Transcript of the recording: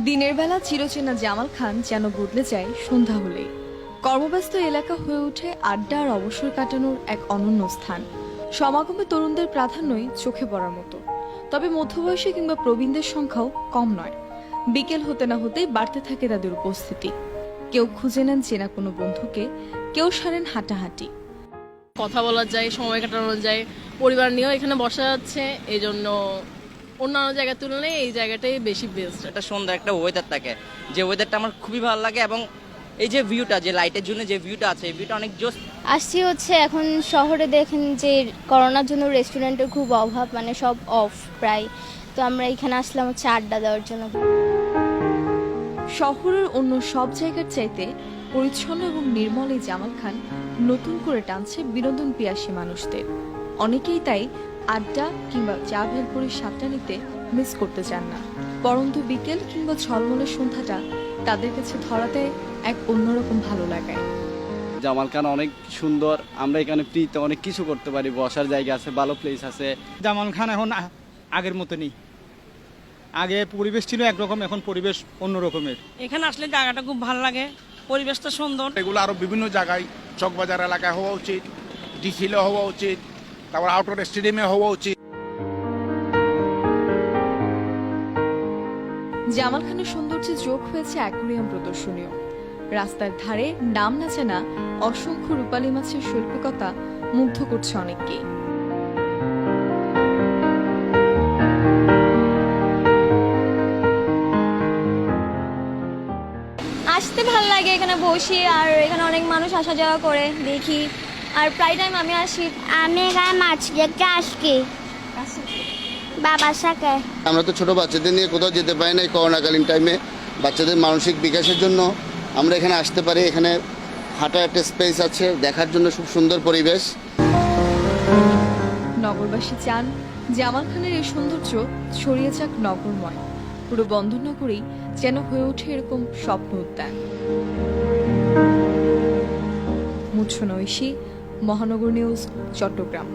দিনের বেলা চিরচেনা জামাল খান যেন বদলে যায় সন্ধ্যা হলেই। কর্মব্যস্ত এলাকা হয়ে ওঠে আড্ডা আর অবসর কাটানোর এক অনন্য স্থান। সমাগমে তরুণদের প্রাধান্যই চোখে পড়ার মতো, তবে মধ্যবয়সী কিংবা প্রবীণদের সংখ্যাও কম নয়। বিকেল হতে না হতেই বাড়তে থাকে তাদের উপস্থিতি। কেউ খুঁজে নেন চেনা কোনো বন্ধুকে, কেউ সারেন হাঁটাহাঁটি। কথা বলা যায়, সময় কাটানো যায়, পরিবার নিয়েও এখানে বসা যাচ্ছে। এই জন্য অন্যান্য জায়গার তুলনায় এই জায়গাটাই বেশি বেস্ট। একটা সুন্দর একটা ওয়েদার থাকে, যে ওয়েদারটা আমার খুবই ভালো লাগে, এবং এই যে ভিউটা, যে লাইটের জন্য যে ভিউটা আছে, এই ভিউটা অনেক জোস। আসছি হচ্ছে এখন শহরে দেখেন যে করোনার জন্য রেস্টুরেন্টের খুব অভাব, মানে সব অফ প্রায়। তো আমরা এখানে আসলাম হচ্ছে আড্ডা দেওয়ার জন্য। শহরের অন্য সব জায়গার চাইতে পরিচ্ছন্ন এবং নির্মল এই জামাল খান নতুন করে টানছে বিনোদন পিয়াসী মানুষদের। অনেকেই তাই আড্ডা কিংবা চা ভেলপুরির স্বাদটা নিতে মিস করতে চান না। পরন্তু বিকেল কিংবা ঝলমলে সন্ধ্যাটা তাদের কাছে ধরা দেয় এক অন্যরকম ভালো লাগায়। জামাল খান অনেক সুন্দর, আমরা এখানে ফ্রিতে অনেক কিছু করতে পারি, বসার জায়গা আছে, ভালো প্লেস আছে। জামাল খান এখন আগের মতো নেই। আগে পরিবেশ ছিল একরকম, এখন পরিবেশ অন্য রকমের। এখানে আসলে জায়গাটা খুব ভালো লাগে, পরিবেশটা সুন্দর। এগুলো আরো বিভিন্ন জায়গায়, চকবাজার এলাকায় হওয়া উচিত, ডিসিলে হওয়া উচিত, তারপর আউটডোর স্টেডিয়ামে হওয়া উচিত। জামাল খানের সৌন্দর্যে যোগ হয়েছে অ্যাকোয়ারিয়াম প্রদর্শনীয়। রাস্তার ধারে নাম না জানা অসংখ্য রূপালী মাছের শৈল্পিকতা মুগ্ধ করছে অনেককে। আসতে ভালো লাগে, এখানে বসি, আর এখানে অনেক মানুষ আসা যাওয়া করে দেখি, আর প্রায় টাইম আমি আসি। আমি এখানে মাছ দেখতে আসছি বাবার সাথে। আমরা তো ছোট বাচ্চাদের নিয়ে কোথাও যেতে পারি না এই করোনাকালীন টাইমে। বাচ্চাদের মানসিক বিকাশের জন্য আমরা এখানে আসতে পারি। এখানে হাঁটার একটা স্পেস আছে, দেখার জন্য খুব সুন্দর পরিবেশ। নগরবাসী চান জামাল খানের এই সৌন্দর্য ছড়িয়ে যাক নগরময়। পুরো বন্দরনগরী যেন হয়ে ওঠে এরকম স্বপ্ন উদ্যান। মুৎসুন ঐশী, মহানগর নিউজ, চট্টগ্রাম।